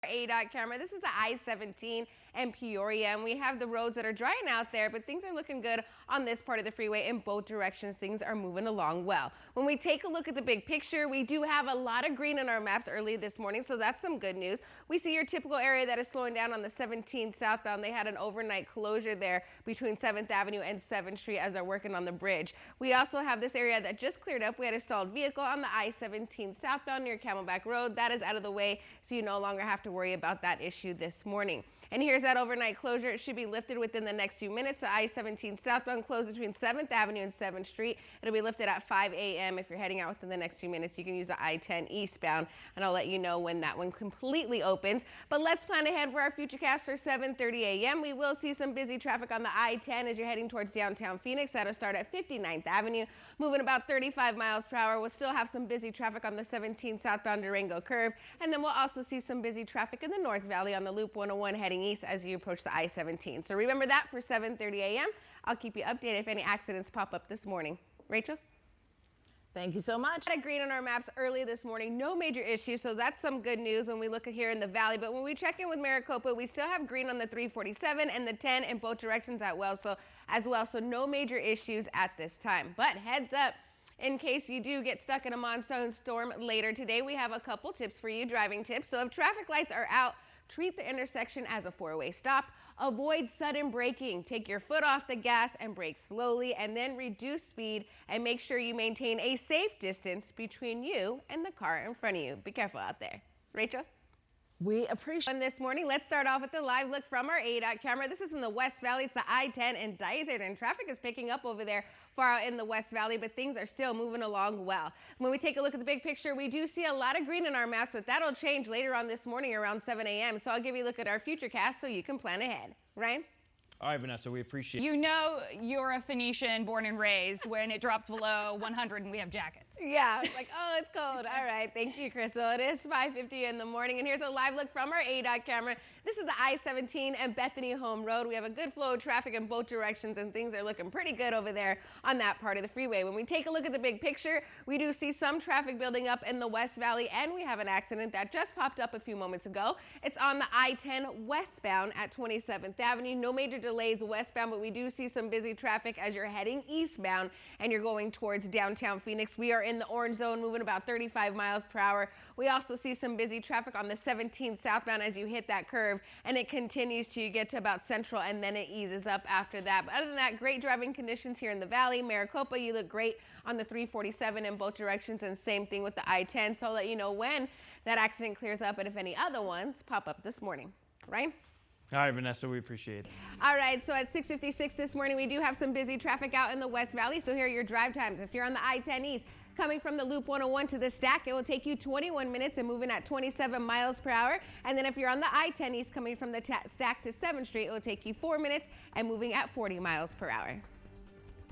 ADOT camera. This is the I-17 and Peoria, and we have the roads that are drying out there, but things are looking good on this part of the freeway in both directions. Things are moving along well. When we take a look at the big picture, we do have a lot of green in our maps early this morning, so that's some good news. We see your typical area that is slowing down on the 17 southbound. They had an overnight closure there between 7th Avenue and 7th Street as they're working on the bridge. We also have this area that just cleared up. We had a stalled vehicle on the I-17 southbound near Camelback Road. That is out of the way, so you no longer have to worry about that issue this morning. And here's that overnight closure. It should be lifted within the next few minutes. The I-17 southbound closed between 7th Avenue and 7th Street. It'll be lifted at 5 a.m. If you're heading out within the next few minutes, you can use the I-10 eastbound, and I'll let you know when that one completely opens. But let's plan ahead for our futurecast for 7:30 a.m. We will see some busy traffic on the I-10 as you're heading towards downtown Phoenix. That'll start at 59th Avenue, moving about 35 miles per hour. We'll still have some busy traffic on the 17 southbound Durango curve, and then we'll also see some busy traffic in the North Valley on the Loop 101 heading east as you approach the I-17. So remember that for 7:30 a.m. I'll keep you updated if any accidents pop up this morning. Rachel? Thank you so much. Had a green on our maps early this morning. No major issues, so that's some good news when we look at here in the valley. But when we check in with Maricopa, we still have green on the 347 and the 10 in both directions as well. So no major issues at this time. But heads up, in case you do get stuck in a monsoon storm later today, we have a couple tips for you, driving tips. So if traffic lights are out, treat the intersection as a four-way stop. Avoid sudden braking. Take your foot off the gas and brake slowly, and then reduce speed and make sure you maintain a safe distance between you and the car in front of you. Be careful out there. Rachel? We appreciate this morning. Let's start off with the live look from our ADOT camera. This is in the West Valley. It's the I-10 and Dysart, and traffic is picking up over there far out in the West Valley, but things are still moving along well. When we take a look at the big picture, we do see a lot of green in our maps, but that'll change later on this morning around 7 a.m. So I'll give you a look at our futurecast so you can plan ahead. Ryan? All right, Vanessa, we appreciate it. You know you're a Phoenician born and raised when it drops below 100 and we have jackets. Yeah, it's like, oh, it's cold. All right, thank you, Crystal. It is 5:50 in the morning, and here's a live look from our ADOT camera. This is the I-17 and Bethany Home Road. We have a good flow of traffic in both directions, and things are looking pretty good over there on that part of the freeway. When we take a look at the big picture, we do see some traffic building up in the West Valley, and we have an accident that just popped up a few moments ago. It's on the I-10 westbound at 27th Avenue. No major delays westbound, but we do see some busy traffic as you're heading eastbound and you're going towards downtown Phoenix. We are in the orange zone, moving about 35 miles per hour. We also see some busy traffic on the 17 southbound as you hit that curve, and it continues to get to about Central, and then it eases up after that. But other than that, great driving conditions here in the valley. Maricopa, you look great on the 347 in both directions, and same thing with the I-10. So I'll let you know when that accident clears up and if any other ones pop up this morning. Ryan? All right, Vanessa, we appreciate it. All right, so at 6:56 this morning, we do have some busy traffic out in the West Valley. So here are your drive times. If you're on the I-10 East, coming from the Loop 101 to the Stack, it will take you 21 minutes and moving at 27 miles per hour. And then if you're on the I-10 East, coming from the Stack to 7th Street, it will take you 4 minutes and moving at 40 miles per hour.